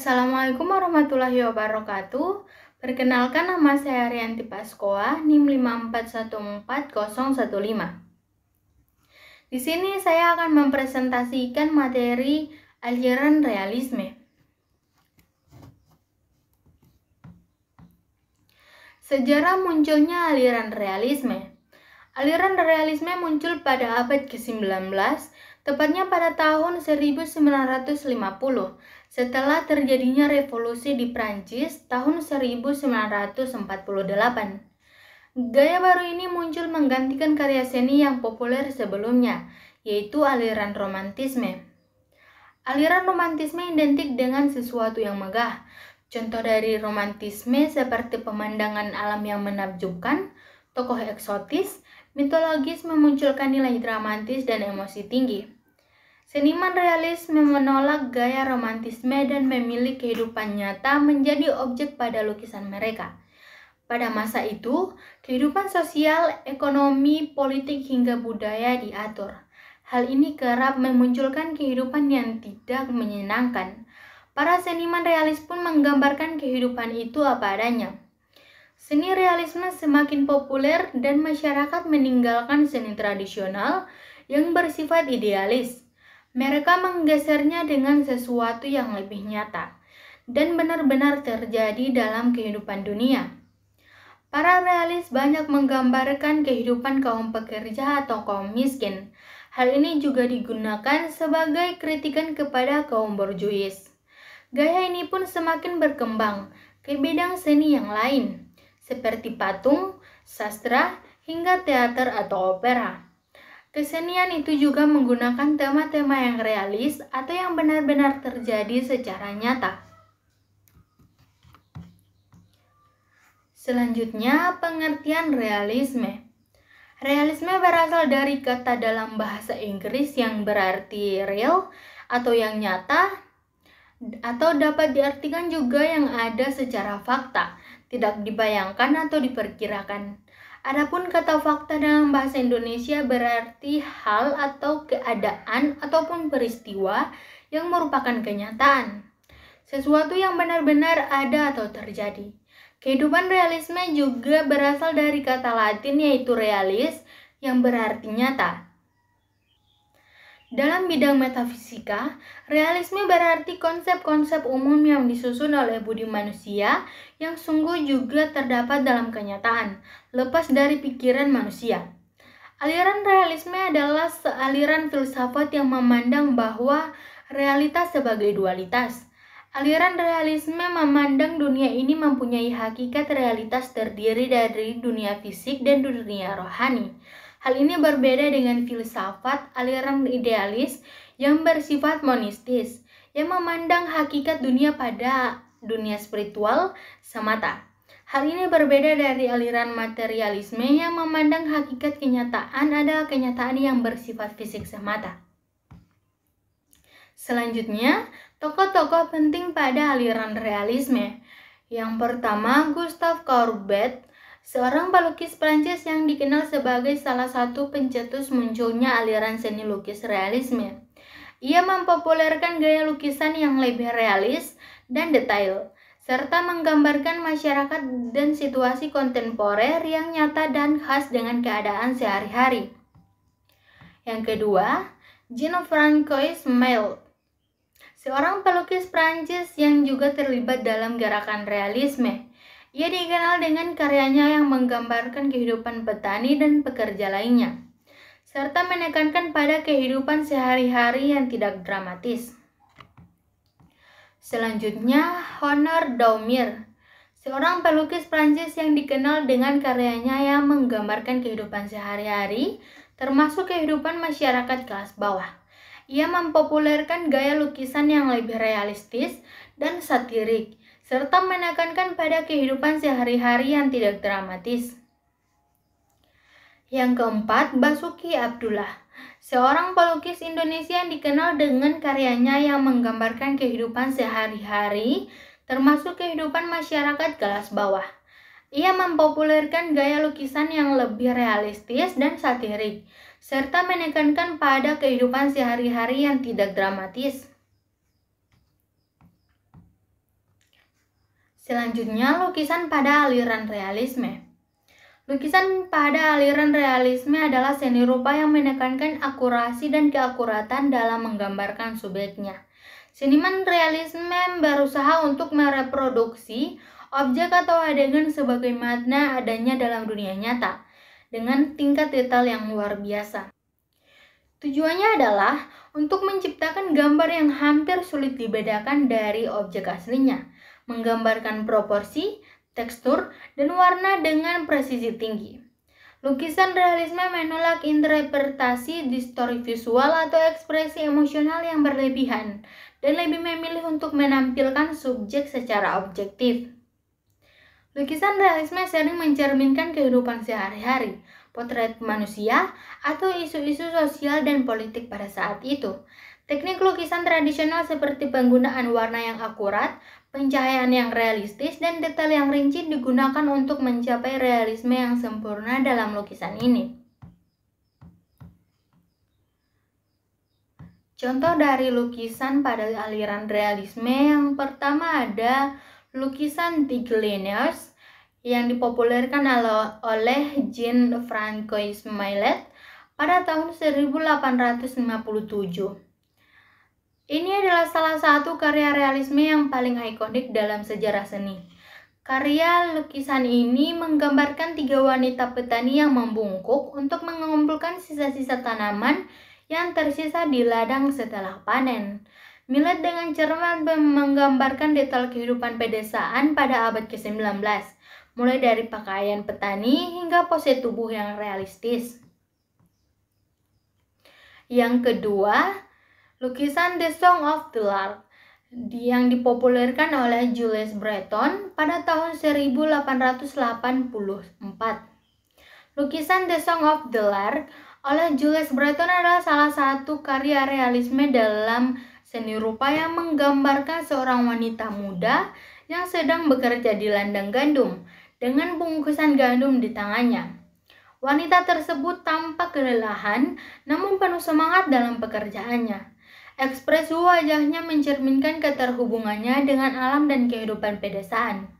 Assalamualaikum warahmatullahi wabarakatuh. Perkenalkan, nama saya Rianti Paskoa, NIM 5414015. Di sini saya akan mempresentasikan materi aliran realisme. Sejarah munculnya aliran realisme. Aliran realisme muncul pada abad ke-19, tepatnya pada tahun 1950, setelah terjadinya revolusi di Prancis tahun 1948. Gaya baru ini muncul menggantikan karya seni yang populer sebelumnya, yaitu aliran romantisme. Aliran romantisme identik dengan sesuatu yang megah. Contoh dari romantisme seperti pemandangan alam yang menakjubkan, tokoh eksotis, mitologis memunculkan nilai dramatis dan emosi tinggi. Seniman realis menolak gaya romantisme dan memilih kehidupan nyata menjadi objek pada lukisan mereka. Pada masa itu, kehidupan sosial, ekonomi, politik hingga budaya diatur. Hal ini kerap memunculkan kehidupan yang tidak menyenangkan. Para seniman realis pun menggambarkan kehidupan itu apa adanya. Seni realisme semakin populer dan masyarakat meninggalkan seni tradisional yang bersifat idealis. Mereka menggesernya dengan sesuatu yang lebih nyata dan benar-benar terjadi dalam kehidupan dunia. Para realis banyak menggambarkan kehidupan kaum pekerja atau kaum miskin. Hal ini juga digunakan sebagai kritikan kepada kaum borjuis. Gaya ini pun semakin berkembang ke bidang seni yang lain, seperti patung, sastra, hingga teater atau opera. Kesenian itu juga menggunakan tema-tema yang realis atau yang benar-benar terjadi secara nyata. Selanjutnya, pengertian realisme. Realisme berasal dari kata dalam bahasa Inggris yang berarti real atau yang nyata, atau dapat diartikan juga yang ada secara fakta, tidak dibayangkan atau diperkirakan. Adapun kata fakta dalam bahasa Indonesia berarti hal atau keadaan ataupun peristiwa yang merupakan kenyataan. Sesuatu yang benar-benar ada atau terjadi. Kehidupan realisme juga berasal dari kata Latin yaitu realis yang berarti nyata. Dalam bidang metafisika, realisme berarti konsep-konsep umum yang disusun oleh budi manusia yang sungguh juga terdapat dalam kenyataan, lepas dari pikiran manusia. Aliran realisme adalah sealiran filsafat yang memandang bahwa realitas sebagai dualitas. Aliran realisme memandang dunia ini mempunyai hakikat realitas terdiri dari dunia fisik dan dunia rohani. Hal ini berbeda dengan filsafat aliran idealis yang bersifat monistis, yang memandang hakikat dunia pada dunia spiritual semata. Hal ini berbeda dari aliran materialisme yang memandang hakikat kenyataan adalah kenyataan yang bersifat fisik semata. Selanjutnya, tokoh-tokoh penting pada aliran realisme. Yang pertama, Gustave Courbet, seorang pelukis Prancis yang dikenal sebagai salah satu pencetus munculnya aliran seni lukis realisme. Ia mempopulerkan gaya lukisan yang lebih realis dan detail, serta menggambarkan masyarakat dan situasi kontemporer yang nyata dan khas dengan keadaan sehari-hari. Yang kedua, Jean-Francois Maillet, seorang pelukis Prancis yang juga terlibat dalam gerakan realisme. Ia dikenal dengan karyanya yang menggambarkan kehidupan petani dan pekerja lainnya, serta menekankan pada kehidupan sehari-hari yang tidak dramatis. Selanjutnya, Honor Daumier, seorang pelukis Prancis yang dikenal dengan karyanya yang menggambarkan kehidupan sehari-hari, termasuk kehidupan masyarakat kelas bawah. Ia mempopulerkan gaya lukisan yang lebih realistis dan satirik, serta menekankan pada kehidupan sehari-hari yang tidak dramatis. Yang keempat, Basuki Abdullah, seorang pelukis Indonesia yang dikenal dengan karyanya yang menggambarkan kehidupan sehari-hari, termasuk kehidupan masyarakat kelas bawah. Ia mempopulerkan gaya lukisan yang lebih realistis dan satirik, serta menekankan pada kehidupan sehari-hari yang tidak dramatis. Selanjutnya, lukisan pada aliran realisme. Lukisan pada aliran realisme adalah seni rupa yang menekankan akurasi dan keakuratan dalam menggambarkan subjeknya. Seniman realisme berusaha untuk mereproduksi objek atau adegan sebagaimana adanya dalam dunia nyata, dengan tingkat detail yang luar biasa. Tujuannya adalah untuk menciptakan gambar yang hampir sulit dibedakan dari objek aslinya, menggambarkan proporsi, tekstur, dan warna dengan presisi tinggi. Lukisan realisme menolak interpretasi distorsi visual atau ekspresi emosional yang berlebihan, dan lebih memilih untuk menampilkan subjek secara objektif. Lukisan realisme sering mencerminkan kehidupan sehari-hari, potret manusia, atau isu-isu sosial dan politik pada saat itu. Teknik lukisan tradisional seperti penggunaan warna yang akurat, pencahayaan yang realistis, dan detail yang rinci digunakan untuk mencapai realisme yang sempurna dalam lukisan ini. Contoh dari lukisan pada aliran realisme yang pertama ada lukisan yang dipopulerkan oleh Jean-François Millet pada tahun 1857. Ini adalah salah satu karya realisme yang paling ikonik dalam sejarah seni. Karya lukisan ini menggambarkan 3 wanita petani yang membungkuk untuk mengumpulkan sisa-sisa tanaman yang tersisa di ladang setelah panen. Millet dengan cermat menggambarkan detail kehidupan pedesaan pada abad ke-19, mulai dari pakaian petani hingga pose tubuh yang realistis. Yang kedua, lukisan The Song of the Lark yang dipopulerkan oleh Jules Breton pada tahun 1884. Lukisan The Song of the Lark oleh Jules Breton adalah salah satu karya realisme dalam seni rupa yang menggambarkan seorang wanita muda yang sedang bekerja di ladang gandum dengan bungkusan gandum di tangannya. Wanita tersebut tampak kelelahan namun penuh semangat dalam pekerjaannya. Ekspresi wajahnya mencerminkan keterhubungannya dengan alam dan kehidupan pedesaan.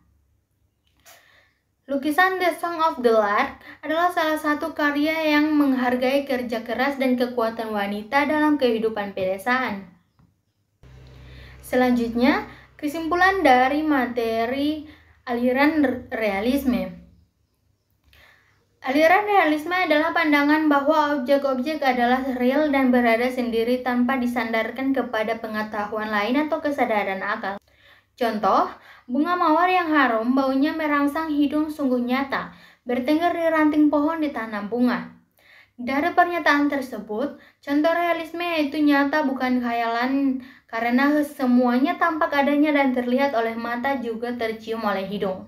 Lukisan The Song of the Lark adalah salah satu karya yang menghargai kerja keras dan kekuatan wanita dalam kehidupan pedesaan. Selanjutnya, kesimpulan dari materi aliran realisme. Aliran realisme adalah pandangan bahwa objek-objek adalah real dan berada sendiri tanpa disandarkan kepada pengetahuan lain atau kesadaran akal. Contoh, bunga mawar yang harum baunya merangsang hidung sungguh nyata, bertengger di ranting pohon di tanam bunga. Dari pernyataan tersebut, contoh realisme yaitu nyata bukan khayalan karena semuanya tampak adanya dan terlihat oleh mata juga tercium oleh hidung.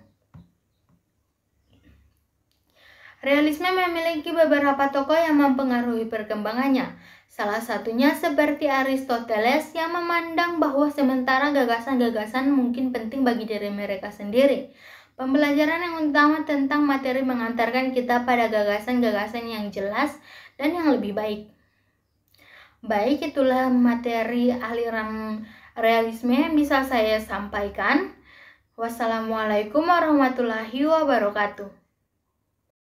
Realisme memiliki beberapa tokoh yang mempengaruhi perkembangannya. Salah satunya seperti Aristoteles yang memandang bahwa sementara gagasan-gagasan mungkin penting bagi diri mereka sendiri, pembelajaran yang utama tentang materi mengantarkan kita pada gagasan-gagasan yang jelas dan yang lebih baik. Baik, itulah materi aliran realisme yang bisa saya sampaikan. Wassalamualaikum warahmatullahi wabarakatuh.